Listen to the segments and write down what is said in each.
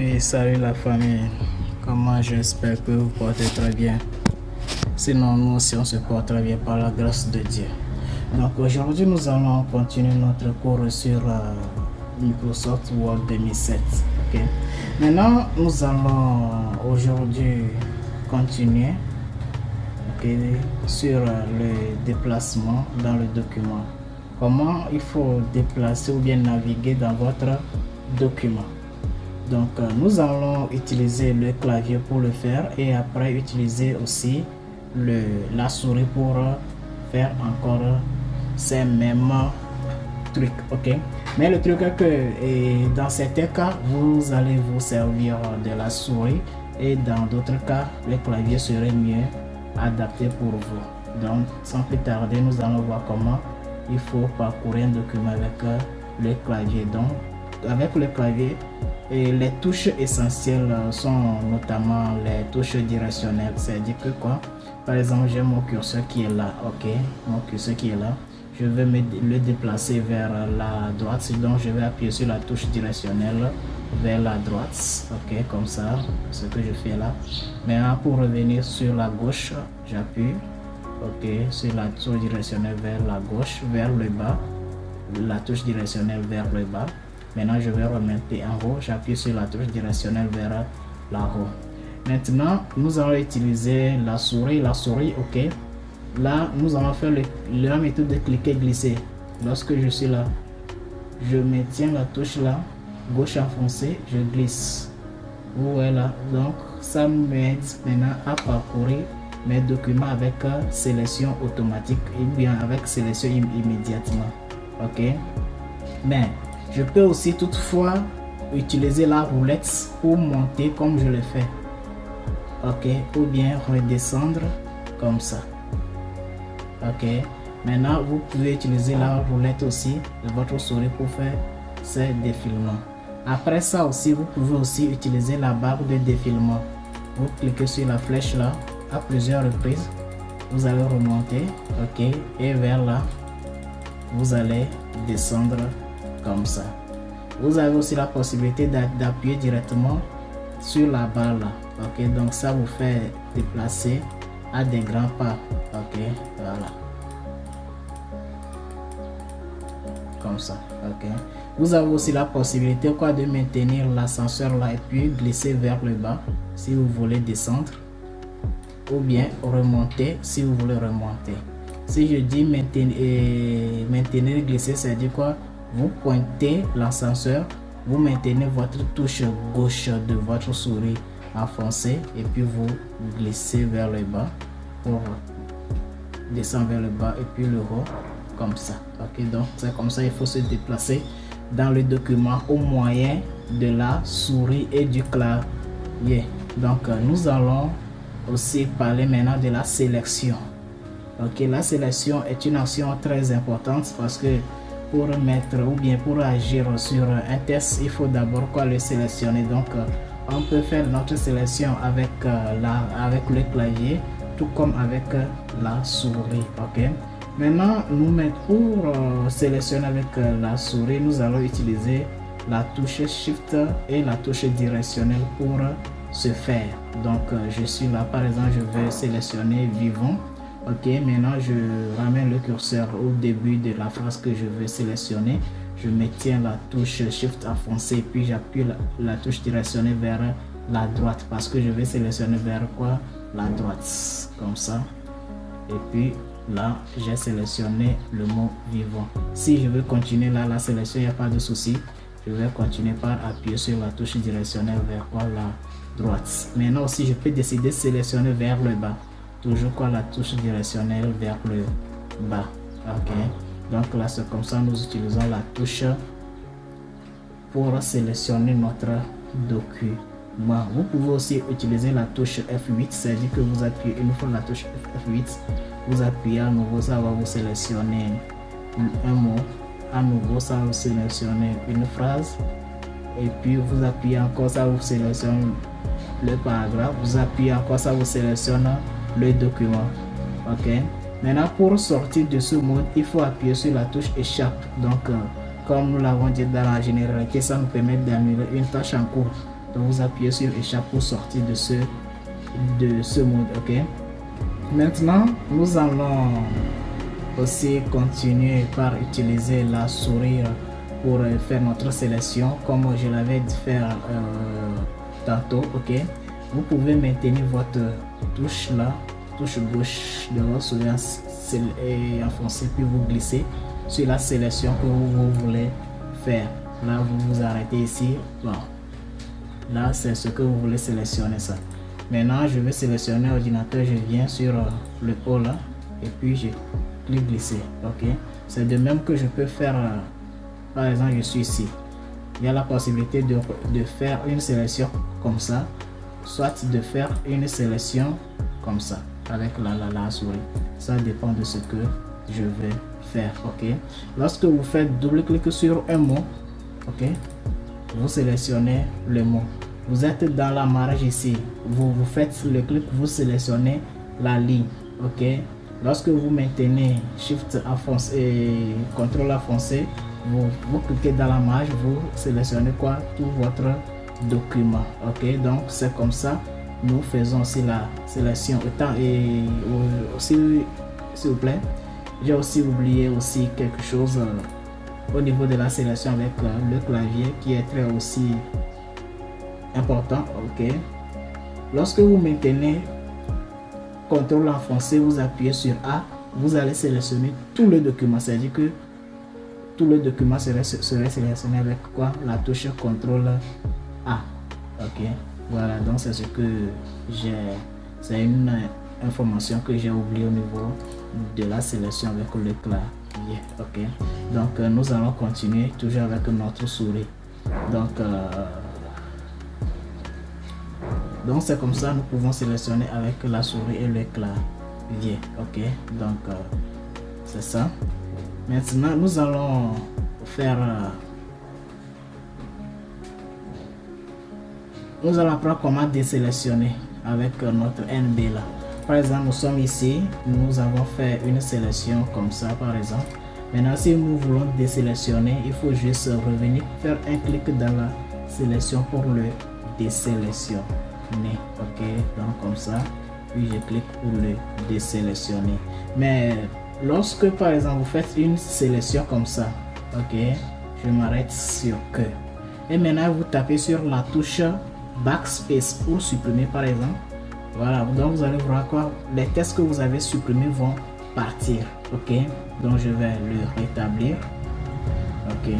Et salut la famille, comment j'espère que vous portez très bien. Sinon nous aussi on se porte très bien par la grâce de Dieu. Donc aujourd'hui nous allons continuer notre cours sur Microsoft Word 2007. Ok. Maintenant nous allons aujourd'hui continuer sur le déplacement dans le document. Comment il faut déplacer ou bien naviguer dans votre document. Donc nous allons utiliser le clavier pour le faire et après utiliser aussi la souris pour faire encore ces mêmes trucs. Ok, mais le truc est que dans certains cas vous allez vous servir de la souris et dans d'autres cas le clavier serait mieux adapté pour vous. Donc sans plus tarder nous allons voir comment il faut parcourir un document avec le clavier. Donc avec le clavier, les touches essentielles sont notamment les touches directionnelles. C'est-à-dire que quoi, par exemple j'ai mon curseur qui est là, ok, mon curseur qui est là, je vais le déplacer vers la droite, donc je vais appuyer sur la touche directionnelle vers la droite, ok, comme ça, ce que je fais là. Maintenant pour revenir sur la gauche, j'appuie, ok, sur la touche directionnelle vers la gauche, vers le bas, la touche directionnelle vers le bas. Maintenant je vais remonter en haut, j'appuie sur la touche directionnelle vers la haut. Maintenant nous allons utiliser la souris, ok. Là nous allons faire la méthode de cliquer glisser. Lorsque je suis là, je maintiens la touche là, gauche enfoncée, je glisse. Vous voyez là, donc ça m'aide maintenant à parcourir mes documents avec sélection automatique et bien avec sélection immédiatement, ok. Mais je peux aussi toutefois utiliser la roulette pour monter comme je le fais, ok, ou bien redescendre comme ça, ok. Maintenant vous pouvez utiliser la roulette aussi de votre souris pour faire ces défilements. Après ça aussi vous pouvez aussi utiliser la barre de défilement. Vous cliquez sur la flèche là à plusieurs reprises, vous allez remonter, ok, et vers là vous allez descendre comme ça. Vous avez aussi la possibilité d'appuyer directement sur la barre là, ok, donc ça vous fait déplacer à des grands pas, ok, voilà, comme ça, ok. Vous avez aussi la possibilité de maintenir l'ascenseur là et puis glisser vers le bas si vous voulez descendre, ou bien remonter si vous voulez remonter. Si je dis maintenir glisser, c'est dire quoi, vous pointez l'ascenseur, vous maintenez votre touche gauche de votre souris enfoncée et puis vous glissez vers le bas pour descendre vers le bas et puis le haut comme ça, ok. Donc c'est comme ça il faut se déplacer dans le document au moyen de la souris et du clavier. Donc nous allons aussi parler maintenant de la sélection, ok. La sélection est une action très importante parce que pour mettre ou bien pour agir sur un test, il faut d'abord le sélectionner. Donc on peut faire notre sélection avec le clavier tout comme avec la souris, ok. Maintenant pour sélectionner avec la souris, nous allons utiliser la touche shift et la touche directionnelle pour ce faire. Donc je suis là, par exemple je vais sélectionner vivant, ok. Maintenant je ramène le curseur au début de la phrase que je veux sélectionner, je maintiens la touche shift enfoncée puis j'appuie la touche directionnelle vers la droite parce que je vais sélectionner vers quoi, la droite, comme ça. Et puis là j'ai sélectionné le mot vivant. Si je veux continuer là la sélection, il n'y a pas de souci, je vais continuer par appuyer sur la touche directionnelle vers quoi, la droite. Maintenant aussi je peux décider de sélectionner vers le bas, toujours la touche directionnelle vers le bas, ok. Donc là c'est comme ça nous utilisons la touche pour sélectionner notre document. Vous pouvez aussi utiliser la touche F8, c'est-à-dire que vous appuyez une fois la touche F8, vous appuyez à nouveau, ça va vous sélectionner un mot, à nouveau ça va vous sélectionner une phrase et puis vous appuyez encore, ça vous sélectionne le paragraphe, vous appuyez encore, ça vous sélectionne le document, ok. Maintenant pour sortir de ce mode, il faut appuyer sur la touche échappe. Donc comme nous l'avons dit dans la généralité, ça nous permet d'annuler une tâche en cours. Donc vous appuyez sur échappe pour sortir de ce mode. Ok. Maintenant, nous allons aussi continuer par utiliser la souris pour faire notre sélection comme je l'avais dit faire tantôt. Ok. Vous pouvez maintenir votre touche là, touche gauche de votre souris et enfoncer, puis vous glissez sur la sélection que vous voulez faire. Là vous vous arrêtez ici. Bon, là c'est ce que vous voulez sélectionner ça. Maintenant je vais sélectionner ordinateur, je viens sur le haut là et puis je clique glisser. Ok, c'est de même que je peux faire par exemple, je suis ici, il y a la possibilité de faire une sélection comme ça, soit de faire une sélection comme ça avec la souris. Ça dépend de ce que je vais faire. Ok, lorsque vous faites double clic sur un mot, ok, vous sélectionnez le mot. Vous êtes dans la marge ici, vous faites le clic, vous sélectionnez la ligne. Ok, lorsque vous maintenez Shift enfoncé et CTRL enfoncé, vous cliquez dans la marge, vous sélectionnez quoi, tout votre document. Ok, donc c'est comme ça nous faisons aussi la sélection. Et aussi, s'il vous plaît, j'ai aussi oublié aussi quelque chose au niveau de la sélection avec le clavier qui est très aussi important. Ok, lorsque vous maintenez CTRL enfoncé, vous appuyez sur A, vous allez sélectionner tout le document, c'est-à-dire que tout le document serait sélectionné avec quoi, la touche CTRL A. Ok, voilà, donc c'est ce que c'est une information que j'ai oublié au niveau de la sélection avec le clavier. Ok, donc nous allons continuer toujours avec notre souris. Donc c'est comme ça nous pouvons sélectionner avec la souris et le clavier. Ok, donc c'est ça. Maintenant nous allons faire nous allons apprendre comment désélectionner avec notre NB là. Par exemple, nous sommes ici, nous avons fait une sélection comme ça par exemple. Maintenant, si nous voulons désélectionner, il faut juste revenir, faire un clic dans la sélection pour le désélectionner. Ok, donc comme ça, puis je clique pour le désélectionner. Mais lorsque par exemple vous faites une sélection comme ça, ok, je m'arrête sur que. Et maintenant, vous tapez sur la touche backspace pour supprimer par exemple. Voilà, donc vous allez voir quoi, les textes que vous avez supprimés vont partir. Ok, donc je vais le rétablir. Ok,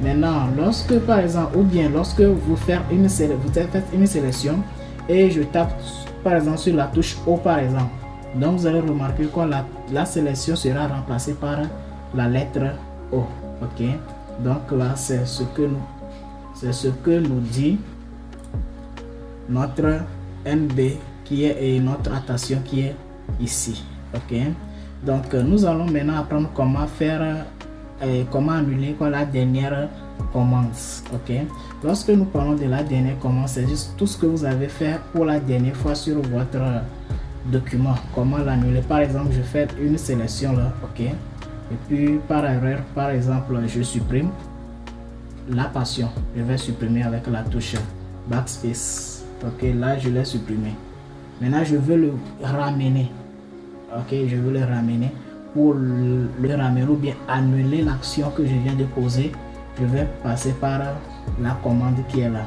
maintenant lorsque par exemple, ou bien lorsque vous faites une sélection et je tape par exemple sur la touche O par exemple, donc vous allez remarquer quoi, la sélection sera remplacée par la lettre O. Ok, donc là c'est ce que nous dit notre NB qui est et notre attention qui est ici. Ok, donc nous allons maintenant apprendre comment faire comment annuler quoi, la dernière commande. Ok, lorsque nous parlons de la dernière commande, c'est juste tout ce que vous avez fait pour la dernière fois sur votre document, comment l'annuler. Par exemple, je fais une sélection là. Ok, et puis par erreur par exemple je supprime la passion, je vais supprimer avec la touche backspace. Ok, là je l'ai supprimé. Maintenant je veux le ramener. Ok, je veux le ramener. Pour le ramener ou bien annuler l'action que je viens de poser, je vais passer par la commande qui est là.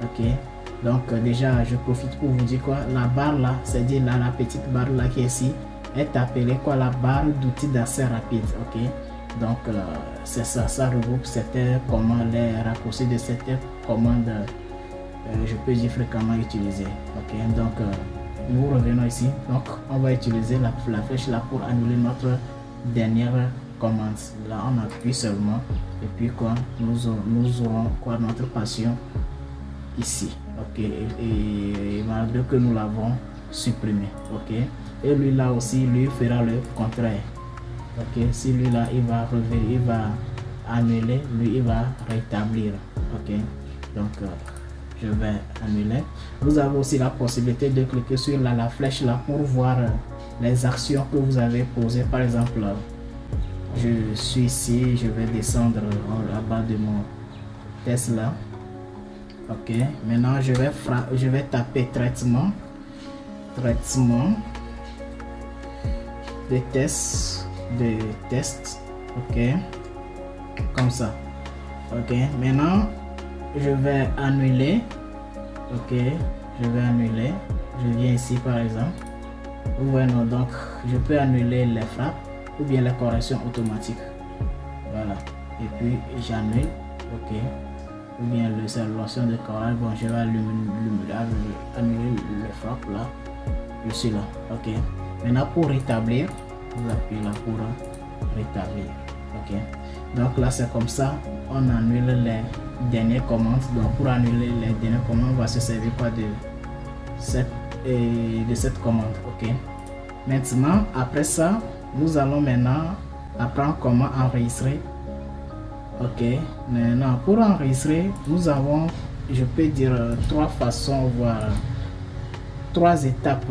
Ok, donc déjà je profite pour vous dire quoi, la barre là, c'est-à-dire là, la petite barre là qui est ici, est appelée quoi, la barre d'outils d'accès rapide. Ok, donc c'est ça, ça regroupe certaines commandes, les raccourcis de certaines commandes. Je peux dire fréquemment utiliser. Ok, donc nous revenons ici. Donc on va utiliser la flèche là pour annuler notre dernière commande. Là on appuie seulement et puis quoi, nous aurons quoi, notre passion ici. Ok, et malgré que nous l'avons supprimé. Ok, et lui là aussi, lui fera le contraire. Ok, si lui là il va revenir, il va annuler, lui il va rétablir. Ok, donc je vais annuler. Vous avez aussi la possibilité de cliquer sur la flèche là pour voir les actions que vous avez posées. Par exemple, je suis ici, je vais descendre en bas de mon test là. Ok, maintenant je vais taper traitement des tests, ok, comme ça. Ok, maintenant je vais annuler. Ok, je vais annuler. Je viens ici par exemple. Vous voyez, non, donc je peux annuler les frappes ou bien les corrections automatiques. Voilà, et puis j'annule. Ok, ou bien le solution de corral. Bon, je vais annuler le frappe là. Je suis là. Ok, maintenant pour rétablir, vous appuyez là pour rétablir. Ok, donc là c'est comme ça, on annule les dernières commandes. Donc pour annuler les dernières commandes, on va se servir quoi de cette commande. Ok, maintenant après ça, nous allons maintenant apprendre comment enregistrer. Ok, maintenant pour enregistrer, nous avons, je peux dire, trois façons, voire trois étapes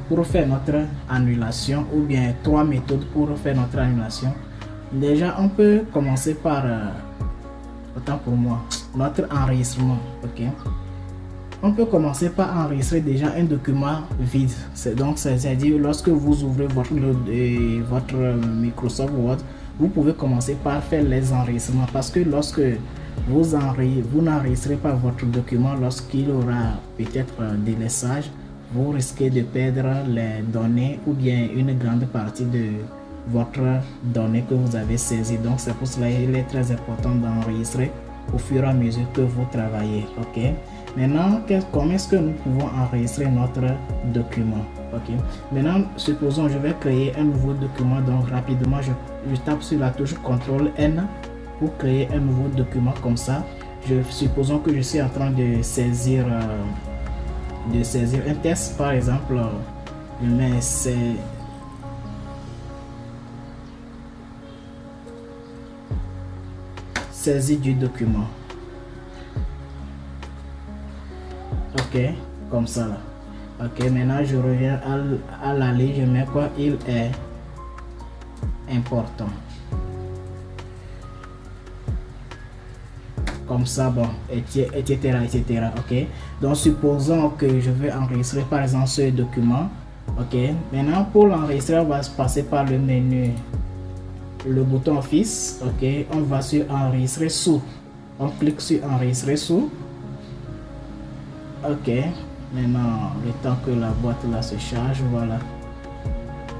pour faire notre annulation, ou bien trois méthodes pour faire notre annulation. Déjà, on peut commencer par, autant pour moi, notre enregistrement. Ok, on peut commencer par enregistrer déjà un document vide. C'est-à-dire lorsque vous ouvrez votre Microsoft Word, vous pouvez commencer par faire les enregistrements, parce que lorsque vous n'enregistrez pas votre document, lorsqu'il aura peut-être des délaissage, vous risquez de perdre les données ou bien une grande partie de votre données que vous avez saisies. Donc c'est pour cela qu'il est très important d'enregistrer au fur et à mesure que vous travaillez. Ok, maintenant comment est-ce que nous pouvons enregistrer notre document? Ok, maintenant supposons je vais créer un nouveau document. Donc rapidement je tape sur la touche CTRL N pour créer un nouveau document comme ça. Supposons que je suis en train de saisir un test, par exemple. Je mets saisie du document. Ok, comme ça là. Ok, maintenant je reviens à la ligne, je mets quoi? Il est important. Comme ça, bon, etc. Ok, donc supposons que je veux enregistrer par exemple ce document. Ok, maintenant pour l'enregistrer, on va se passer par le menu, le bouton Office. Ok, on va sur enregistrer sous. On clique sur enregistrer sous. Ok, maintenant le temps que la boîte là se charge, voilà.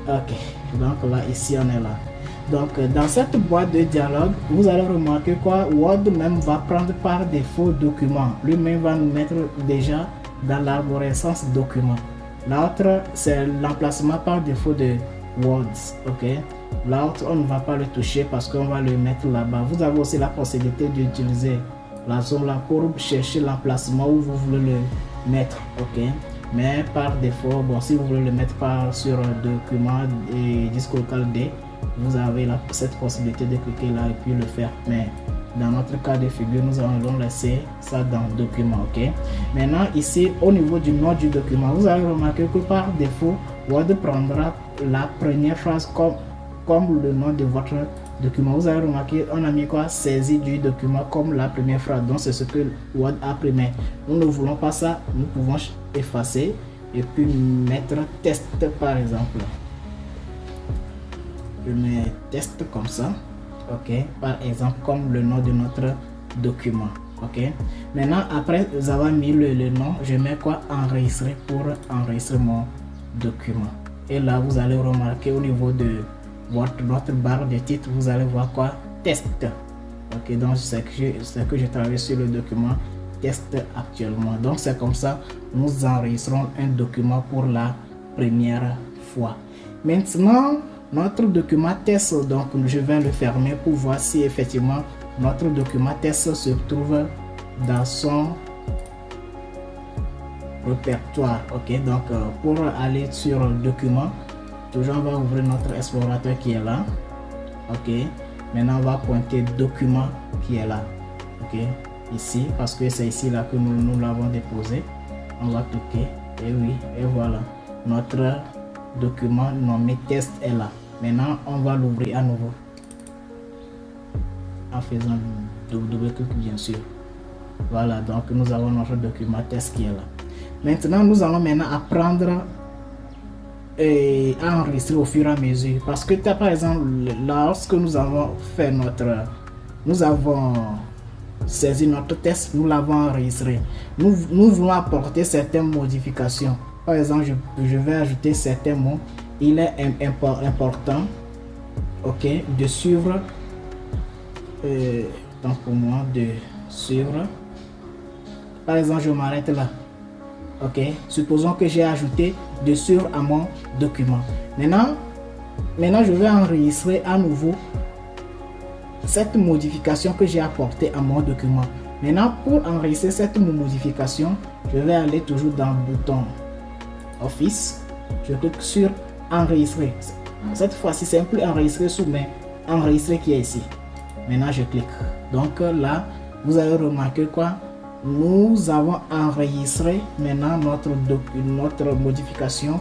Ok, donc là ici on est là. Donc dans cette boîte de dialogue, vous allez remarquer quoi? Word même va prendre par défaut document. Lui-même va nous mettre déjà dans l'arborescence document. L'autre c'est l'emplacement par défaut de Words. Ok, l'autre on ne va pas le toucher parce qu'on va le mettre là-bas. Vous avez aussi la possibilité d'utiliser la zone là pour chercher l'emplacement où vous voulez le mettre. Ok, mais par défaut, bon, si vous voulez le mettre sur document et disque local D, vous avez cette possibilité de cliquer là et puis le faire. Mais dans notre cas de figure, nous allons laisser ça dans document. Ok, maintenant ici au niveau du nom du document, vous allez remarquer que par défaut Word prendra la première phrase comme le nom de votre document. Vous avez remarqué, on a mis quoi? Saisie du document comme la première phrase. Donc c'est ce que Word a pris. Mais nous ne voulons pas ça. Nous pouvons effacer et puis mettre test par exemple. Je mets test comme ça. Ok, par exemple comme le nom de notre document. Ok, maintenant après vous avez mis le nom, je mets quoi? Enregistrer pour enregistrer mon document. Et là vous allez remarquer au niveau de notre barre de titre, vous allez voir quoi? Test. Ok, donc c'est que je travaille sur le document test actuellement. Donc c'est comme ça nous enregistrons un document pour la première fois. Maintenant notre document test, donc je vais le fermer pour voir si effectivement notre document test se trouve dans son répertoire. Ok, donc pour aller sur le document, toujours on va ouvrir notre explorateur qui est là. Ok, maintenant on va pointer document qui est là. Ok, ici parce que c'est ici là que nous l'avons déposé. On va cliquer et oui, et voilà, notre document nommé test est là. Maintenant on va l'ouvrir à nouveau en faisant double clic bien sûr. Voilà, donc nous avons notre document test qui est là. Maintenant, nous allons maintenant apprendre et à enregistrer au fur et à mesure. Parce que par exemple, lorsque nous avons fait nous avons saisi notre test, nous l'avons enregistré. Nous voulons apporter certaines modifications. Par exemple, je vais ajouter certains mots. Il est important, ok, de suivre, donc pour moi, de suivre. Par exemple, je m'arrête là. Ok, supposons que j'ai ajouté de suivre à mon document. Maintenant, je vais enregistrer à nouveau cette modification que j'ai apportée à mon document. Maintenant, pour enregistrer cette modification, je vais aller toujours dans le bouton Office. Je clique sur enregistrer. Cette fois-ci, c'est plus enregistrer sous, mais enregistrer qui est ici. Maintenant, je clique. Donc là, vous avez remarqué quoi? Nous avons enregistré maintenant notre modification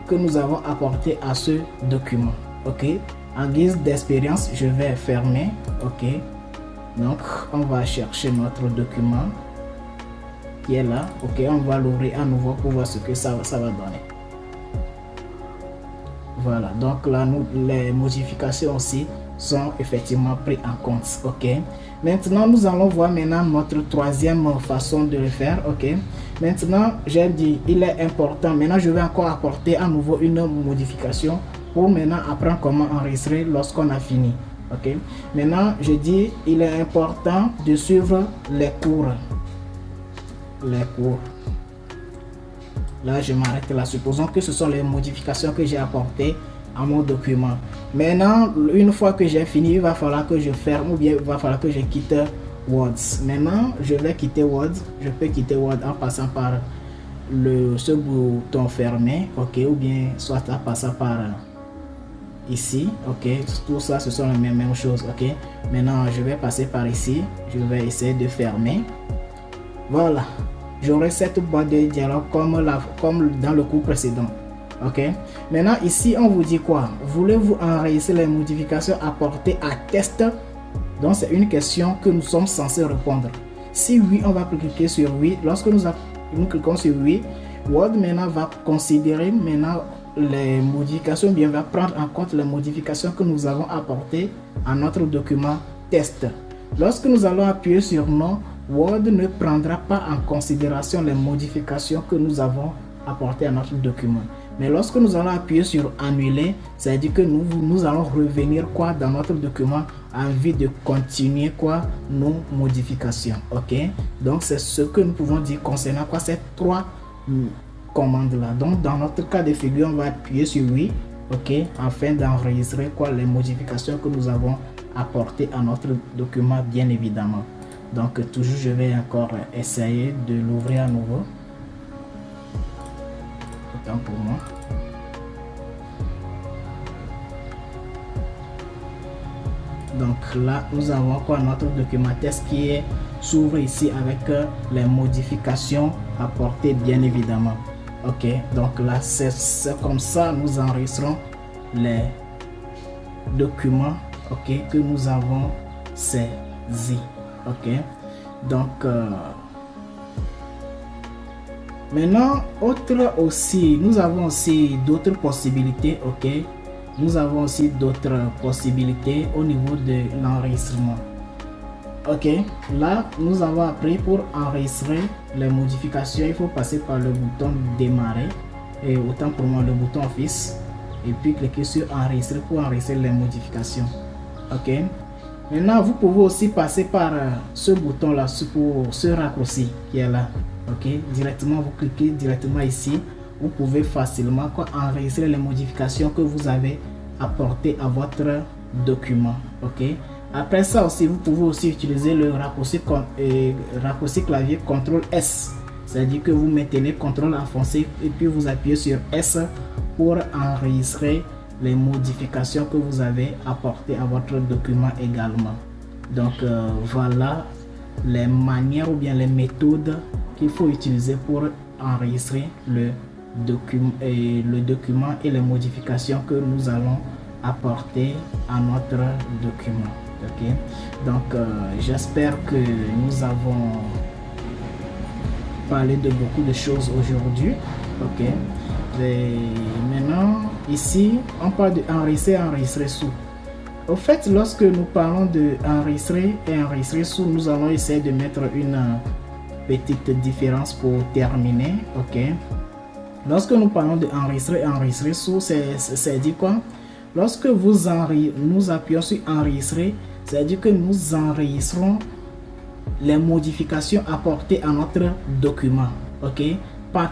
que nous avons apportée à ce document. Ok, en guise d'expérience, je vais fermer. Ok, donc on va chercher notre document qui est là. Ok, on va l'ouvrir à nouveau pour voir ce que ça va donner. Voilà, donc là, les modifications aussi sont effectivement prises en compte. Ok, maintenant nous allons voir maintenant notre troisième façon de le faire. Ok, maintenant j'ai dit il est important. Maintenant je vais encore apporter à nouveau une modification pour maintenant apprendre comment enregistrer lorsqu'on a fini. Ok, maintenant je dis il est important de suivre les cours. Là, je m'arrête là. Supposons que ce sont les modifications que j'ai apportées à mon document. Maintenant, une fois que j'ai fini, il va falloir que je ferme ou bien il va falloir que je quitte Word. Maintenant, je vais quitter Word. Je peux quitter Word en passant par ce bouton fermé, ok, ou bien soit en passant par ici, ok. Tout ça, ce sont les mêmes choses, ok. Maintenant, je vais passer par ici. Je vais essayer de fermer. Voilà. J'aurai cette boîte de dialogue comme dans le cours précédent. Ok. Maintenant ici on vous dit quoi? Voulez-vous enregistrer les modifications apportées à test? Donc c'est une question que nous sommes censés répondre. Si oui, on va cliquer sur oui. Lorsque nous cliquons sur oui, Word maintenant va considérer maintenant les modifications, bien va prendre en compte les modifications que nous avons apportées à notre document test. Lorsque nous allons appuyer sur non, Word ne prendra pas en considération les modifications que nous avons apportées à notre document. Mais lorsque nous allons appuyer sur annuler, ça veut dire que nous allons revenir quoi dans notre document en vue de continuer quoi nos modifications. Ok, donc c'est ce que nous pouvons dire concernant quoi ces trois commandes là. Donc dans notre cas de figure, on va appuyer sur oui, ok, afin d'enregistrer quoi les modifications que nous avons apportées à notre document, bien évidemment. Donc toujours je vais encore essayer de l'ouvrir à nouveau. Autant pour moi. Donc là nous avons quoi notre document test qui s'ouvre ici avec les modifications apportées, bien évidemment. Ok, donc là c'est comme ça nous enregistrons les documents, ok, que nous avons saisis. Ok, donc maintenant nous avons aussi d'autres possibilités. Ok, nous avons aussi d'autres possibilités au niveau de l'enregistrement. Ok, là nous avons appris pour enregistrer les modifications, il faut passer par le bouton démarrer et autant pour moi le bouton office et puis cliquer sur enregistrer pour enregistrer les modifications. Ok, maintenant vous pouvez aussi passer par ce bouton là pour ce raccourci qui est là. Ok, directement vous cliquez directement ici, vous pouvez facilement enregistrer les modifications que vous avez apportées à votre document. Ok, après ça aussi vous pouvez aussi utiliser le raccourci clavier CTRL S, c'est à dire que vous maintenez CTRL enfoncé et puis vous appuyez sur S pour enregistrer les modifications que vous avez apportées à votre document également. Donc voilà les manières ou bien les méthodes qu'il faut utiliser pour enregistrer le document et les modifications que nous allons apporter à notre document. Ok, donc j'espère que nous avons parlé de beaucoup de choses aujourd'hui. Ok, et maintenant ici on parle de enregistrer sous. Au fait, lorsque nous parlons de enregistrer et enregistrer sous, nous allons essayer de mettre une petite différence pour terminer. Ok, lorsque nous parlons de enregistrer et enregistrer sous, c'est dit quoi? Lorsque nous appuyons sur enregistrer, c'est-à-dire que nous enregistrons les modifications apportées à notre document. Ok,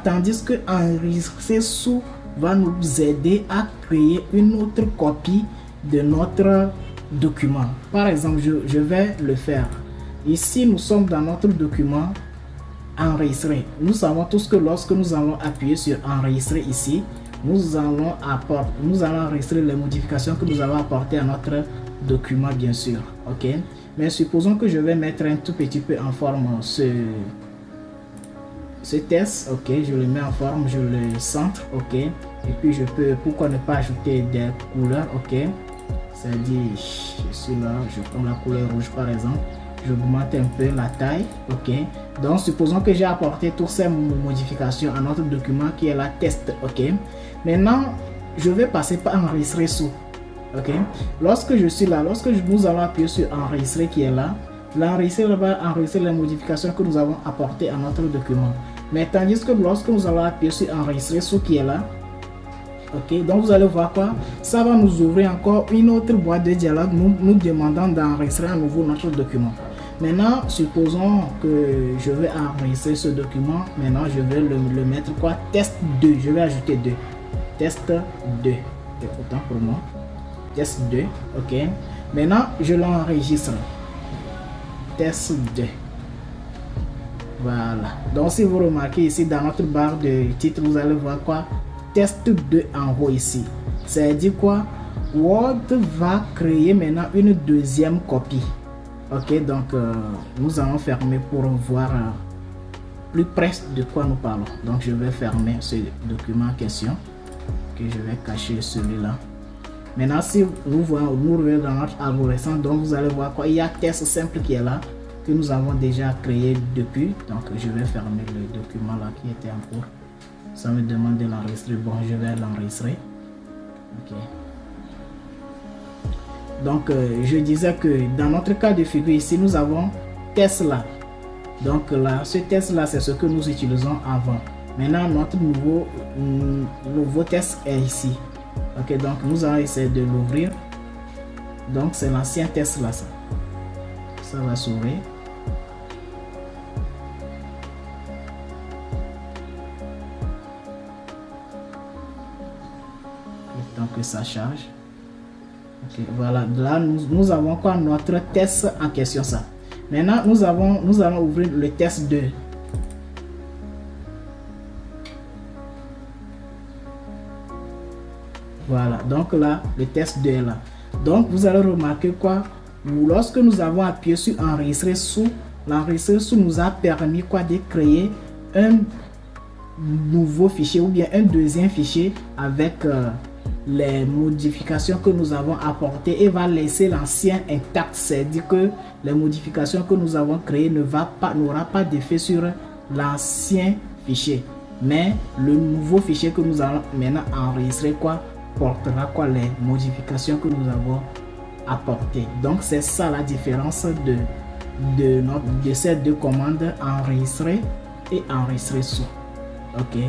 tandis que enregistrer sous va nous aider à créer une autre copie de notre document. Par exemple, je vais le faire. Ici, nous sommes dans notre document enregistrer. Nous savons tous que lorsque nous allons appuyer sur enregistrer ici, nous allons enregistrer les modifications que nous avons apportées à notre document, bien sûr. Ok, mais supposons que je vais mettre un tout petit peu en forme ce test. Ok, je le mets en forme, je le centre. Ok, et puis je peux, pourquoi ne pas ajouter des couleurs? Ok, c'est-à-dire je suis là, je prends la couleur rouge par exemple, j'augmente un peu la taille. Ok, donc supposons que j'ai apporté toutes ces modifications à notre document qui est la test. Ok, maintenant je vais passer par enregistrer sous. Ok, lorsque je suis là, nous allons appuyer sur enregistrer qui est là, l'enregistrer va enregistrer les modifications que nous avons apportées à notre document. Mais tandis que lorsque nous allons appuyer sur enregistrer sous qui est là, ok, donc vous allez voir quoi, ça va nous ouvrir encore une autre boîte de dialogue nous demandant d'enregistrer à nouveau notre document. Maintenant, supposons que je vais enregistrer ce document. Maintenant, je vais le mettre quoi, test 2. Je vais ajouter 2. Test 2. C'est autant pour moi. Test 2. Ok. Maintenant, je l'enregistre. Test 2. Voilà. Donc, si vous remarquez ici dans notre barre de titre, vous allez voir quoi, test 2 en haut ici. Ça dit quoi, Word va créer maintenant une deuxième copie. Ok, donc nous allons fermer pour voir plus près de quoi nous parlons. Donc je vais fermer ce document en question. Ok, je vais cacher celui-là. Maintenant, si nous revenons dans notre arborescence, donc vous allez voir quoi, il y a test simple qui est là, que nous avons déjà créé depuis. Donc je vais fermer le document là qui était en cours. Ça me demande de l'enregistrer. Bon, je vais l'enregistrer. Ok. Donc, je disais que dans notre cas de figure ici, nous avons test là. Donc là, ce test là, c'est ce que nous utilisons avant. Maintenant, notre nouveau test est ici. Ok, donc nous allons essayer de l'ouvrir. Donc, c'est l'ancien test là, ça. Ça va s'ouvrir. Le temps que ça charge. Okay, voilà, là nous avons quoi, notre test en question ça. Maintenant nous allons ouvrir le test 2. Voilà, donc là le test 2 est là. Donc vous allez remarquer quoi, lorsque nous avons appuyé sur enregistrer sous, l'enregistrer sous nous a permis quoi, de créer un nouveau fichier ou bien un deuxième fichier avec les modifications que nous avons apportées et va laisser l'ancien intact. C'est-à-dire que les modifications que nous avons créées n'aura pas d'effet sur l'ancien fichier, mais le nouveau fichier que nous allons maintenant enregistrer quoi, portera quoi, les modifications que nous avons apportées. Donc c'est ça la différence de ces deux commandes, enregistrer et enregistrer sous. Ok,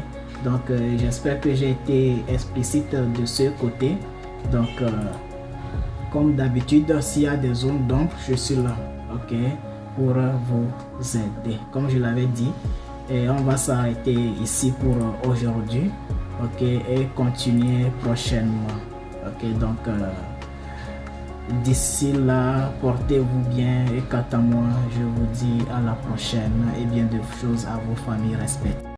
donc j'espère que j'ai été explicite de ce côté. Donc comme d'habitude, s'il y a des zones d'ombre, je suis là, ok, pour vous aider. Comme je l'avais dit, et on va s'arrêter ici pour aujourd'hui, ok, et continuer prochainement. Ok, donc d'ici là, portez-vous bien et quant à moi, je vous dis à la prochaine et bien de choses à vos familles. Respect.